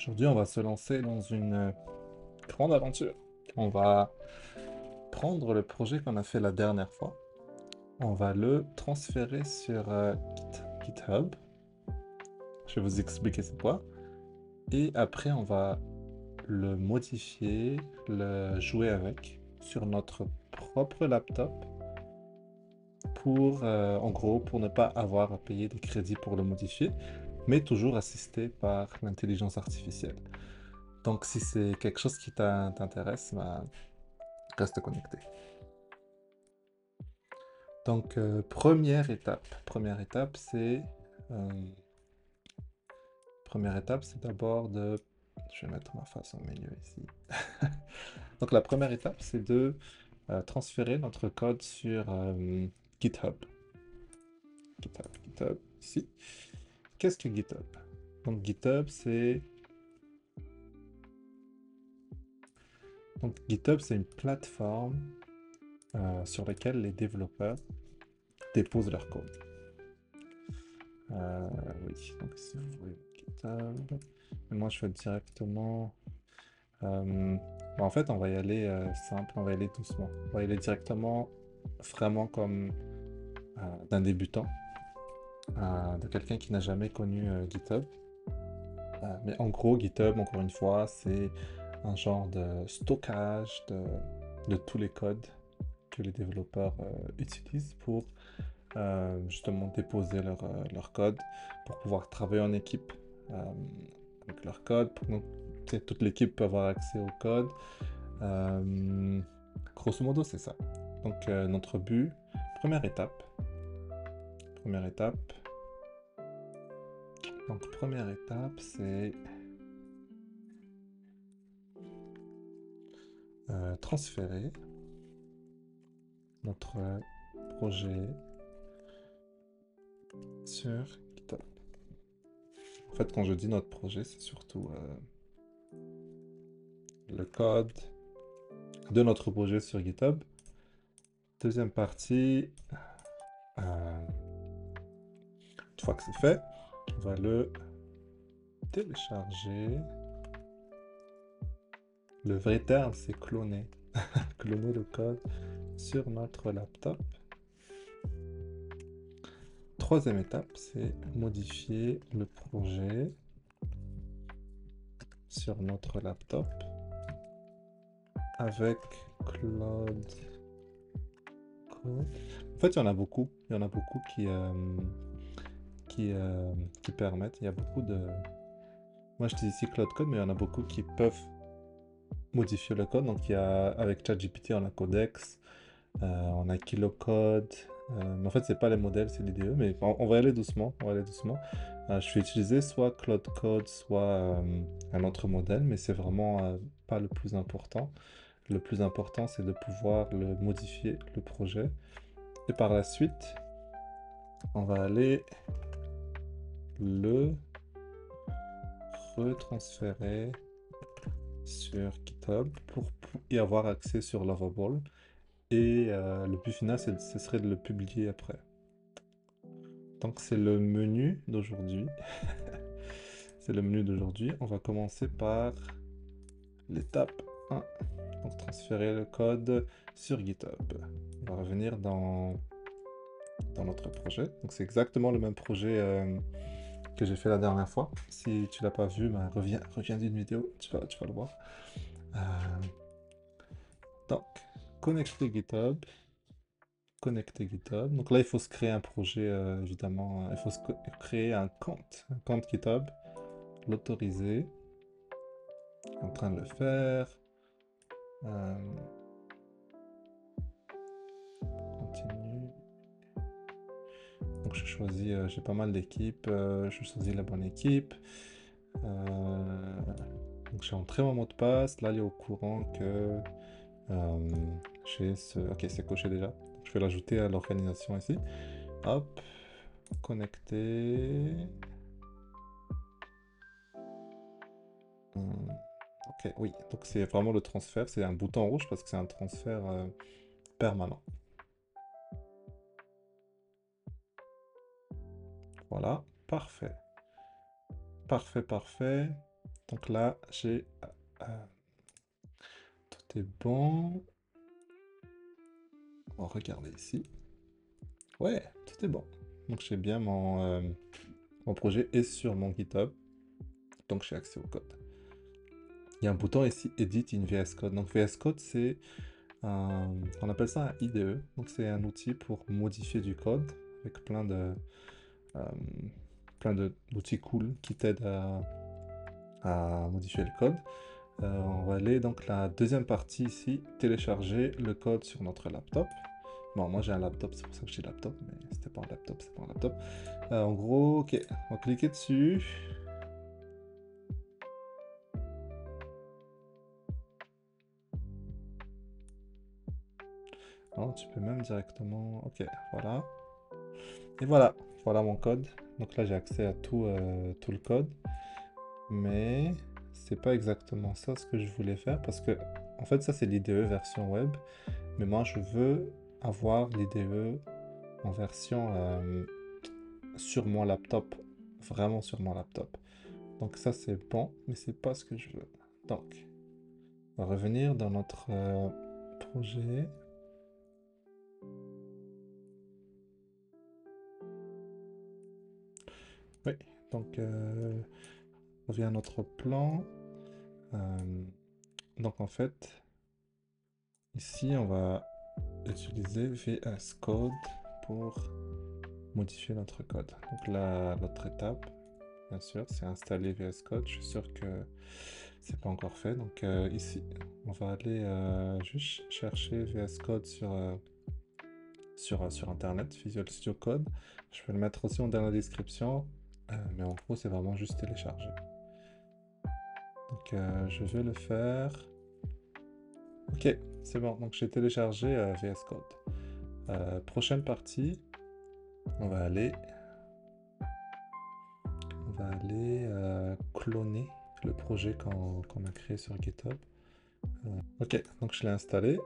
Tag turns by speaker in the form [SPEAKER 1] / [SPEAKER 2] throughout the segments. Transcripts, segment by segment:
[SPEAKER 1] Aujourd'hui, on va se lancer dans une grande aventure. On va prendre le projet qu'on a fait la dernière fois. On va le transférer sur GitHub. Je vais vous expliquer c'est quoi. Et après, on va le modifier, le jouer avec sur notre propre laptop pour, en gros, pour ne pas avoir à payer des crédits pour le modifier, mais toujours assisté par l'intelligence artificielle. Donc, si c'est quelque chose qui t'intéresse, bah, reste connecté. Donc, euh, première étape, c'est d'abord de, je vais mettre ma face au milieu ici. Donc, la première étape, c'est de transférer notre code sur GitHub. GitHub, ici. Qu'est-ce que GitHub? Donc, GitHub, c'est une plateforme sur laquelle les développeurs déposent leur code. Oui, donc si vous voulez GitHub, moi je fais directement. En fait, on va y aller simple, on va y aller doucement. On va y aller directement, vraiment comme d'un débutant, de quelqu'un qui n'a jamais connu GitHub. Mais en gros, GitHub, encore une fois, c'est un genre de stockage de tous les codes que les développeurs utilisent pour justement déposer leur code, pour pouvoir travailler en équipe avec leur code, pour que toute l'équipe peut avoir accès au code. Euh, Grosso modo, c'est ça. Donc, notre but, première étape. Première étape. Donc, première étape, c'est transférer notre projet sur GitHub. En fait, quand je dis notre projet, c'est surtout le code de notre projet sur GitHub. Deuxième partie, une fois que c'est fait, on va le télécharger. Le vrai terme, c'est cloner. Cloner le code sur notre laptop. Troisième étape, c'est modifier le projet sur notre laptop avec Cloud Code. En fait, il y en a beaucoup. Il y en a beaucoup qui permettent. Il y a beaucoup de... Moi, je dis ici Cloud Code, mais il y en a beaucoup qui peuvent modifier le code. Donc, il y a, avec ChatGPT, on a Codex, on a Kilocode. Mais en fait, c'est pas les modèles, c'est l'IDE. Mais on va y aller doucement. On va aller doucement. Je vais utiliser soit Cloud Code, soit un autre modèle, mais c'est vraiment pas le plus important. Le plus important, c'est de pouvoir le modifier, le projet. Et par la suite, on va aller le retransférer sur GitHub pour y avoir accès sur Lovable. Et le but final, ce serait de le publier après. Donc c'est le menu d'aujourd'hui. C'est le menu d'aujourd'hui. On va commencer par l'étape 1. Donc transférer le code sur GitHub. On va revenir dans notre projet. Donc c'est exactement le même projet que j'ai fait la dernière fois. Si tu l'as pas vu, bah, reviens d'une vidéo, tu vas le voir. Euh, donc, connecter GitHub. Connecter GitHub. Donc là, il faut se créer un projet, évidemment. Il faut créer un compte GitHub, l'autoriser. En train de le faire. Euh, continue. Donc je choisis, j'ai pas mal d'équipes. Je choisis la bonne équipe. Donc j'ai entré mon mot de passe. Là, il est au courant que euh, j'ai ce... Ok, c'est coché déjà. Je vais l'ajouter à l'organisation ici. Hop, connecter. Ok, oui. Donc c'est vraiment le transfert. C'est un bouton rouge parce que c'est un transfert permanent. Voilà, parfait. Parfait, parfait. Donc là, j'ai... tout est bon. On va regarder ici. Ouais, tout est bon. Donc j'ai bien mon projet est sur mon GitHub. Donc j'ai accès au code. Il y a un bouton ici, Edit in VS Code. Donc VS Code, c'est on appelle ça un IDE. Donc c'est un outil pour modifier du code avec euh, d'outils cool qui t'aident à modifier le code. On va aller donc la deuxième partie ici, télécharger le code sur notre laptop. Bon, moi j'ai un laptop, c'est pour ça que j'ai laptop, mais c'était pas un laptop, c'est pas un laptop. En gros, ok, on va cliquer dessus. Non, tu peux même directement... Ok, voilà. Et voilà mon code. Donc là j'ai accès à tout le code. Mais c'est pas exactement ça ce que je voulais faire parce que en fait ça c'est l'IDE version web. Mais moi je veux avoir l'IDE en version sur mon laptop. Vraiment sur mon laptop. Donc ça c'est bon, mais c'est pas ce que je veux. Donc, on va revenir dans notre projet. Oui, donc on revient à notre plan. Euh, donc en fait, ici on va utiliser VS Code pour modifier notre code. Donc là, l'autre étape, bien sûr, c'est installer VS Code. Je suis sûr que c'est pas encore fait. Donc ici, on va aller juste chercher VS Code sur Internet, Visual Studio Code. Je vais le mettre aussi dans la description, mais en gros, c'est vraiment juste télécharger. Donc, je vais le faire. Ok, c'est bon. Donc, j'ai téléchargé VS Code. Prochaine partie, on va aller, cloner le projet qu'on a créé sur GitHub. Ok, donc je l'ai installé.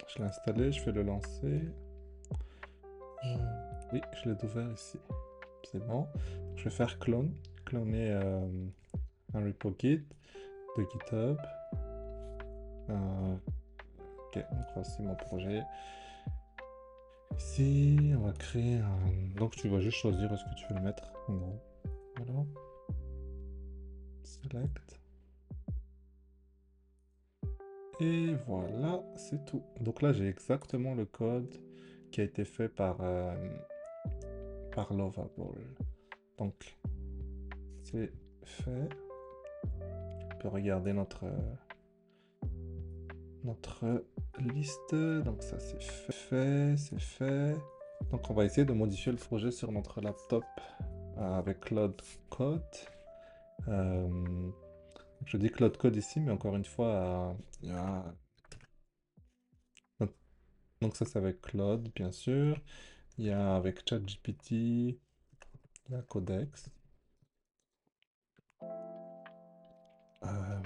[SPEAKER 1] Je vais le lancer. Oui, je l'ai ouvert ici. C'est bon. Je vais faire cloner un repo Git de GitHub. Ok, donc voici mon projet. Ici, on va créer un... Donc tu vas juste choisir ce que tu veux le mettre, en gros. Voilà. Select. Et voilà, c'est tout. Donc là, j'ai exactement le code qui a été fait par Lovable. Donc, c'est fait. On peut regarder notre liste. Donc ça, c'est fait, c'est fait. Donc on va essayer de modifier le projet sur notre laptop avec Cloud Code. Je dis Cloud Code ici, mais encore une fois, il y a... donc ça c'est avec Cloud, bien sûr. Il y a avec ChatGPT, il y a Codex. Euh,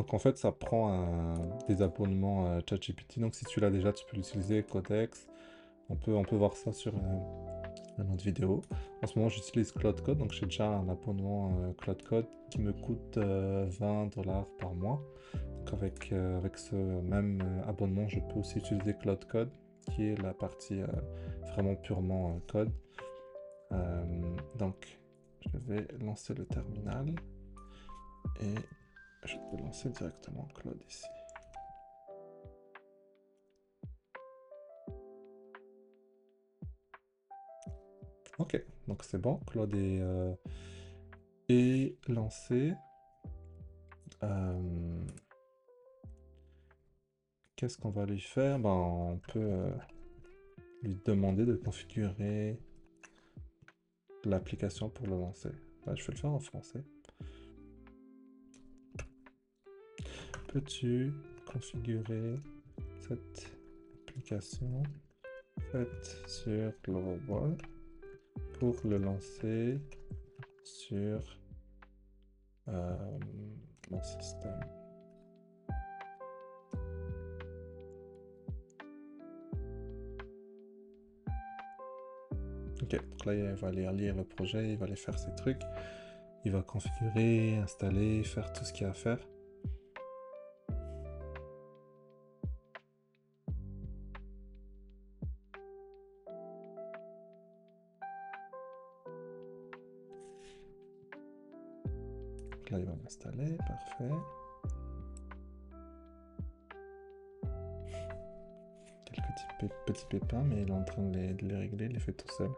[SPEAKER 1] Donc en fait, ça prend des abonnements ChatGPT. Donc si tu l'as déjà, tu peux l'utiliser, Codex. On peut voir ça sur une autre vidéo. En ce moment, j'utilise Cloud Code, donc j'ai déjà un abonnement Cloud Code qui me coûte 20$ par mois. Donc avec ce même abonnement, je peux aussi utiliser Cloud Code, qui est la partie vraiment purement code. Donc, je vais lancer le terminal et je peux lancer directement Claude ici. Ok, donc c'est bon, Claude est lancé. Qu'est-ce qu'on va lui faire? Ben, on peut lui demander de configurer l'application pour le lancer. Ben, je vais le faire en français. Peux-tu configurer cette application faite sur Global pour le lancer sur mon système? Ok, donc là il va aller lire le projet, il va aller faire ses trucs. Il va configurer, installer, faire tout ce qu'il y a à faire. Donc là, il va l'installer, parfait. Quelques petits pépins, mais il est en train de les régler, il les fait tout seul.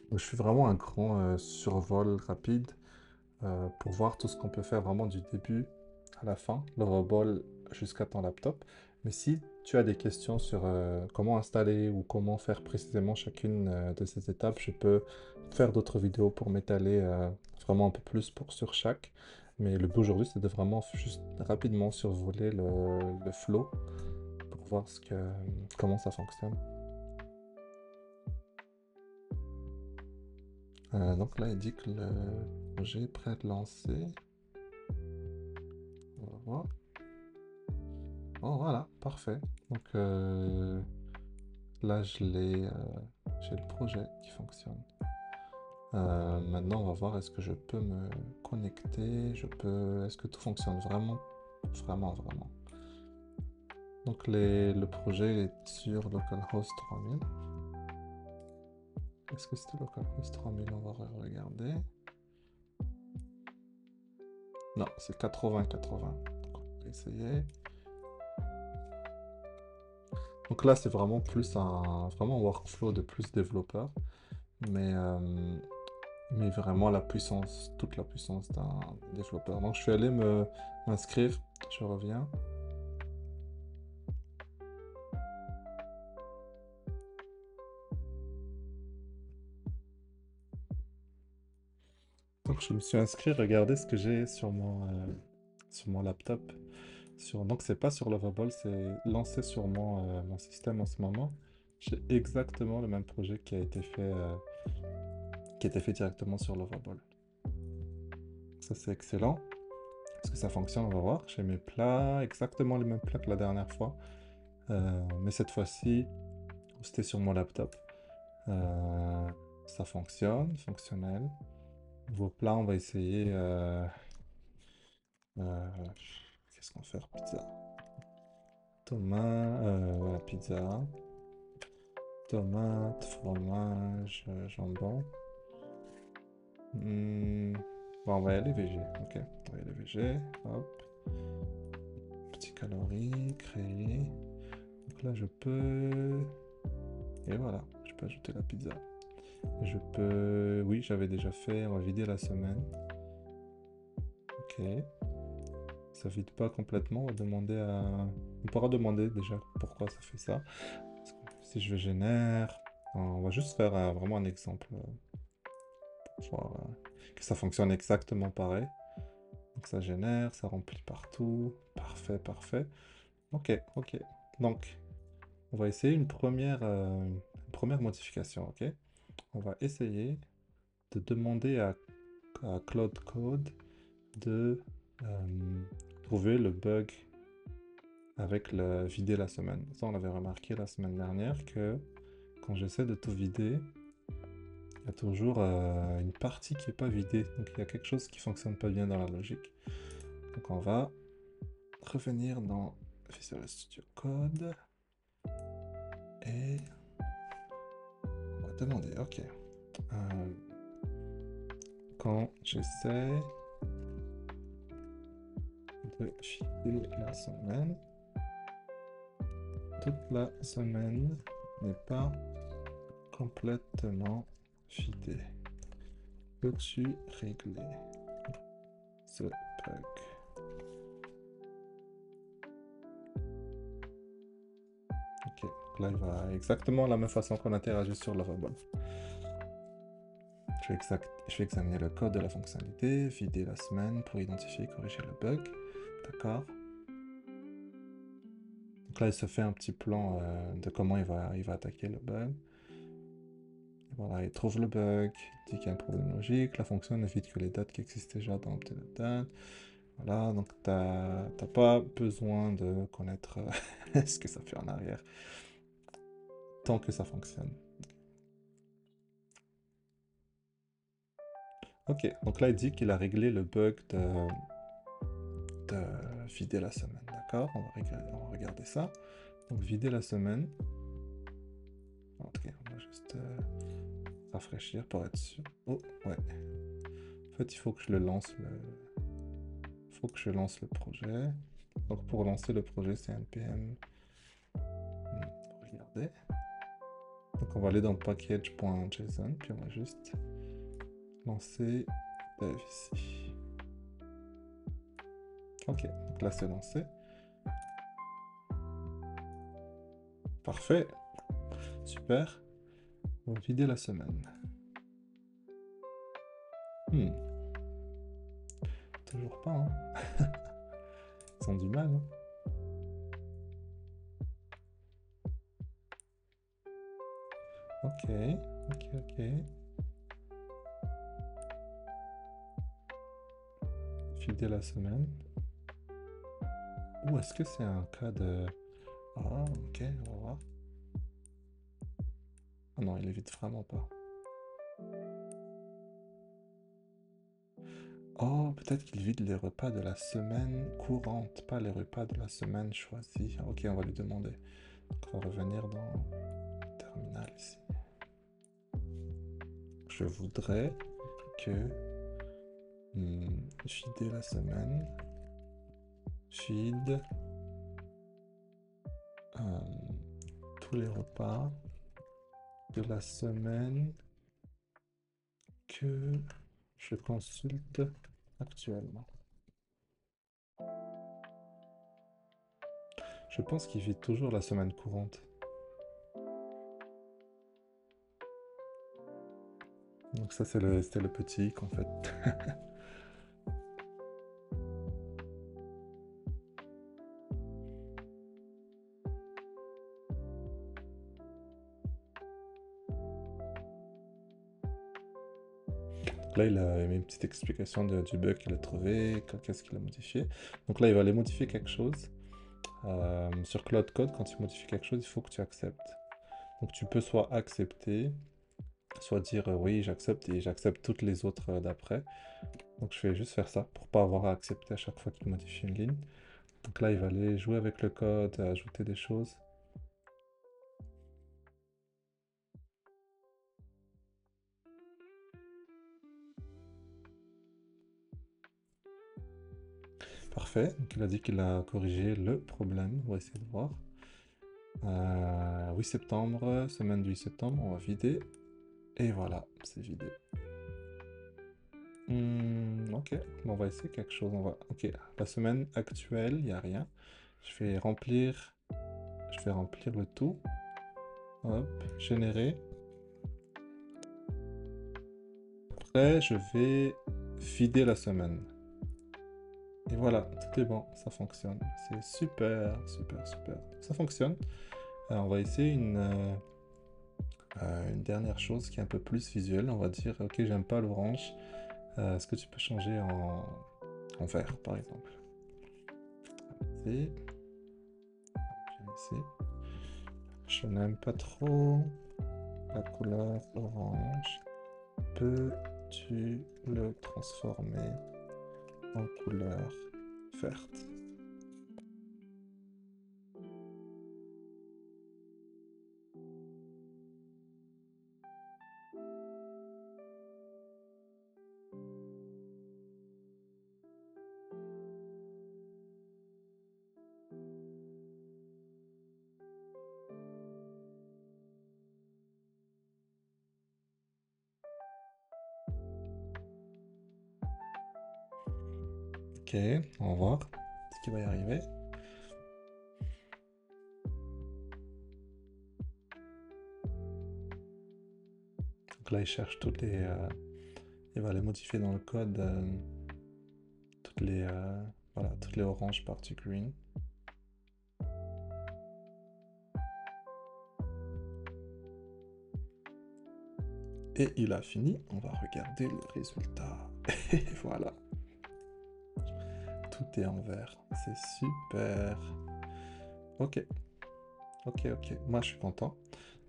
[SPEAKER 1] Donc, je fais vraiment un grand survol rapide pour voir tout ce qu'on peut faire vraiment du début à la fin, l'overball jusqu'à ton laptop. Mais si tu as des questions sur comment installer ou comment faire précisément chacune de ces étapes, je peux faire d'autres vidéos pour m'étaler vraiment un peu plus sur chaque. Mais le but aujourd'hui, c'est de vraiment juste rapidement survoler le flow pour voir comment ça fonctionne. Donc là, il dit que le projet est prêt à être lancé. On va voir. Oh, voilà, parfait. Donc là, j'ai le projet qui fonctionne. Maintenant, on va voir est-ce que je peux me connecter. Est-ce que tout fonctionne vraiment, vraiment, vraiment. Donc le projet est sur localhost 3000. Est-ce que c'était localhost 3000? On va regarder. Non, c'est 80-80. Donc on va essayer. Donc là, c'est vraiment vraiment un workflow de plus développeur, mais vraiment toute la puissance d'un développeur. Donc je suis allé m'inscrire, je reviens. Donc je me suis inscrit, regardez ce que j'ai sur mon laptop. Donc c'est pas sur Lovable, c'est lancé sur mon système en ce moment. J'ai exactement le même projet qui a été fait directement sur Lovable. Ça c'est excellent. Est-ce que ça fonctionne? On va voir. J'ai mes plats, exactement les mêmes plats que la dernière fois. Mais cette fois-ci, c'était sur mon laptop. Ça fonctionne, fonctionnel. Vos plats, on va essayer. Qu'est-ce qu'on va faire? Pizza. Voilà, pizza. Tomate, fromage, jambon. Bon, on va y aller VG. Ok, on va y aller VG. Hop. Petit calories, créer. Donc là, je peux. Et voilà, je peux ajouter la pizza. Je peux. Oui, j'avais déjà fait. On va vider la semaine. Ok. Ça vide pas complètement. On pourra demander déjà pourquoi ça fait ça. Si je génère. On va juste faire vraiment un exemple pour voir que ça fonctionne exactement pareil. Donc ça génère, ça remplit partout. Parfait, parfait. Ok, ok. Donc, on va essayer une première modification, ok? On va essayer de demander à Cloud Code de trouver le bug avec le vider la semaine. Ça, on avait remarqué la semaine dernière que quand j'essaie de tout vider, il y a toujours une partie qui n'est pas vidée. Donc il y a quelque chose qui fonctionne pas bien dans la logique. Donc on va revenir dans Visual Studio Code et on va demander, ok, quand j'essaie de filer la semaine, toute la semaine n'est pas complètement fidée. Peux-tu régler ce bug? Ok, là il va exactement la même façon qu'on interagit sur Lovable. Je vais examiner le code de la fonctionnalité, vider la semaine pour identifier et corriger le bug. D'accord. Donc là il se fait un petit plan de comment il va attaquer le bug. Voilà, il trouve le bug, il dit qu'il y a un problème logique, la fonction ne vide que les dates qui existent déjà dans Update. Voilà, donc t'as pas besoin de connaître ce que ça fait en arrière. tant que ça fonctionne. Ok, donc là il dit qu'il a réglé le bug de vider la semaine, d'accord? On va regarder ça. Donc vider la semaine. Ok, on va juste rafraîchir pour être sûr. Oh, ouais. En fait, il faut que je le lance Il faut que je lance le projet. Donc pour lancer le projet, c'est npm. Regardez. Donc on va aller dans package.json, puis on va juste lancer dev ici. Ok, donc là c'est lancé. Parfait. Super. On va vider la semaine. Toujours pas, hein. Ils ont du mal, hein. Ok, ok. Vider la semaine. Ou est-ce que c'est un cas de... Ah, ok, on va voir. Ah non, il évite vraiment pas. Oh, peut-être qu'il vide les repas de la semaine courante, pas les repas de la semaine choisie. Ok, on va lui demander. Donc, on va revenir dans le terminal ici. Je voudrais que vider la semaine, feed tous les repas de la semaine que je consulte actuellement. Je pense qu'il vit toujours la semaine courante. Donc ça, c'était le petit hic, en fait. Là, il a mis une petite explication du bug qu'il a trouvé, qu'est-ce qu'il a modifié. Donc là, il va aller modifier quelque chose. Sur Cloud Code, quand tu modifies quelque chose, il faut que tu acceptes. Donc tu peux soit accepter, soit dire oui, j'accepte, et j'accepte toutes les autres d'après. Donc je vais juste faire ça pour pas avoir à accepter à chaque fois qu'il modifie une ligne. Donc là, il va aller jouer avec le code, ajouter des choses. Parfait, donc il a dit qu'il a corrigé le problème, on va essayer de voir. 8 septembre, semaine du 8 septembre, on va vider. Et voilà, c'est vidé. Ok, bon, on va essayer quelque chose. Ok, la semaine actuelle, il n'y a rien. Je vais remplir le tout. Hop, générer. Après, je vais vider la semaine. Et voilà, tout est bon, ça fonctionne. C'est super. Ça fonctionne. Alors, on va essayer une dernière chose qui est un peu plus visuelle. On va dire, ok, j'aime pas l'orange. Est-ce que tu peux changer en vert, par exemple? Ici. Je n'aime pas trop la couleur orange. Peux-tu le transformer en couleur verte? Ok, on va voir ce qui va y arriver. Donc là, il cherche toutes les... il va les modifier dans le code. Voilà, toutes les oranges parties green. Et il a fini. On va regarder le résultat. Et voilà. Tout est en vert. C'est super. Ok. Moi, je suis content.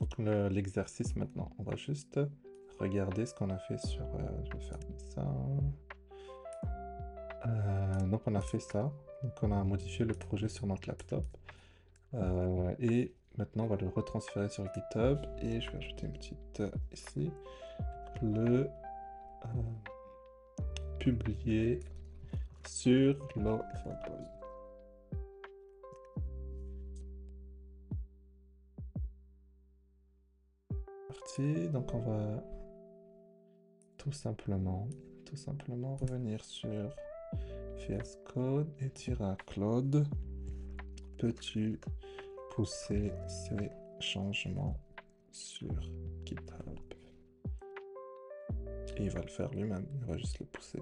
[SPEAKER 1] Donc l'exercice maintenant, on va juste regarder ce qu'on a fait sur... je vais fermer ça. Donc on a fait ça. Donc on a modifié le projet sur notre laptop. Et maintenant on va le retransférer sur GitHub. Et je vais ajouter une petite ici. Le publier sur Lovable. Parti. Donc on va tout simplement revenir sur VS Code et dire à Claude, peux-tu pousser ces changements sur GitHub? Et il va le faire lui-même, il va juste le pousser.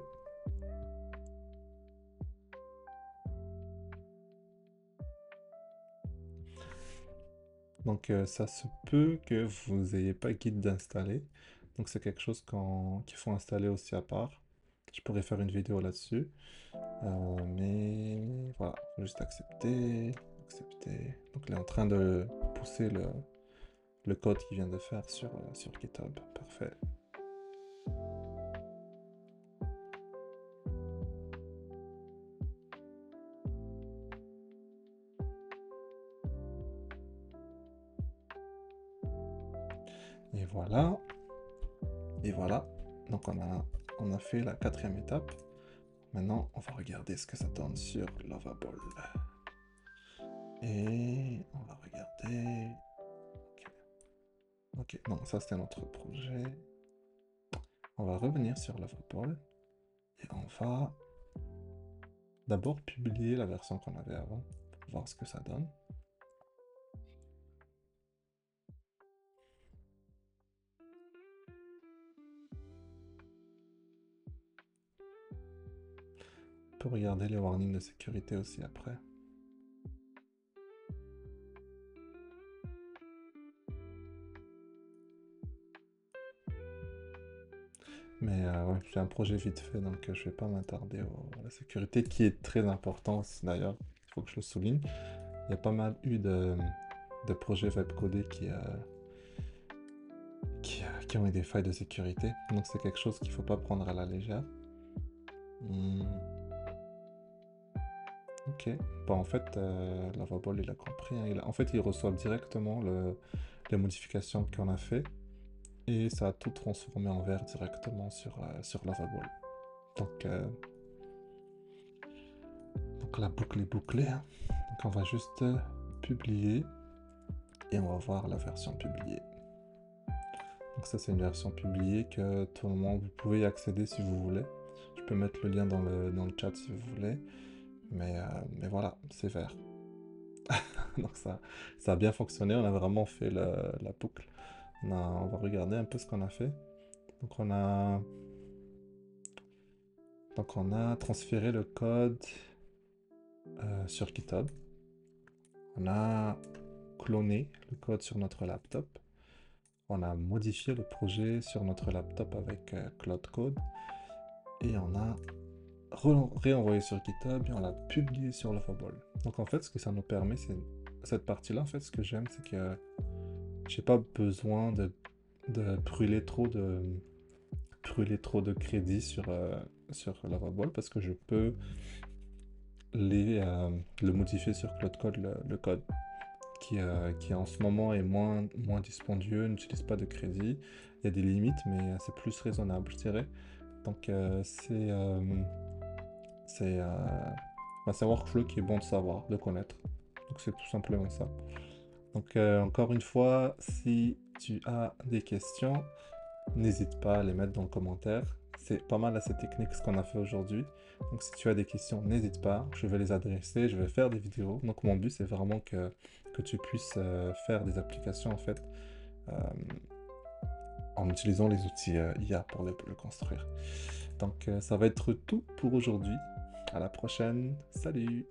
[SPEAKER 1] Donc ça se peut que vous n'ayez pas Git d'installer. Donc c'est quelque chose qu'il faut installer aussi à part. Je pourrais faire une vidéo là-dessus. Mais voilà, faut juste accepter. Donc il est en train de pousser le code qu'il vient de faire sur GitHub. Parfait. Et voilà. Et voilà. Donc on a fait la 4e étape. Maintenant, on va regarder ce que ça donne sur Lovable. Et on va regarder... Ok, non, ça c'était notre projet. On va revenir sur Lovable. Et on va d'abord publier la version qu'on avait avant, pour voir ce que ça donne. On peut regarder les warnings de sécurité aussi après. Mais ouais, c'est un projet vite fait, donc je vais pas m'attarder à la sécurité, qui est très important d'ailleurs, il faut que je le souligne. Il y a pas mal eu de projets web codés qui ont eu des failles de sécurité, donc c'est quelque chose qu'il faut pas prendre à la légère. Ok, bah en fait, Lovable il a compris, hein. En fait, il reçoit directement les modifications qu'on a fait et ça a tout transformé en vert directement sur Lovable. Donc la boucle est bouclée, hein. Donc on va juste publier et on va voir la version publiée. Donc ça c'est une version publiée que tout le monde, vous pouvez y accéder si vous voulez. Je peux mettre le lien dans le chat si vous voulez. Mais voilà, c'est vert. Donc ça a bien fonctionné, on a vraiment fait la boucle. On va regarder un peu ce qu'on a fait. Donc on a transféré le code sur GitHub. On a cloné le code sur notre laptop. On a modifié le projet sur notre laptop avec Cloud Code. Et on a réenvoyé sur GitHub et on l'a publié sur Lovable. Donc en fait, ce que ça nous permet, c'est cette partie-là, en fait, ce que j'aime, c'est que j'ai pas besoin de brûler trop de crédits sur Lovable parce que je peux le modifier sur Cloud Code, le code qui en ce moment est moins dispendieux, n'utilise pas de crédit. Il y a des limites, mais c'est plus raisonnable, je dirais. Donc c'est un workflow qui est bon de savoir, de connaître. Donc c'est tout simplement ça. Donc encore une fois, si tu as des questions, n'hésite pas à les mettre dans le commentaire. C'est pas mal assez technique ce qu'on a fait aujourd'hui. Donc si tu as des questions, n'hésite pas. Je vais les adresser, je vais faire des vidéos. Donc mon but, c'est vraiment que tu puisses faire des applications en fait euh, en utilisant les outils IA pour le construire. Donc ça va être tout pour aujourd'hui. À la prochaine. Salut!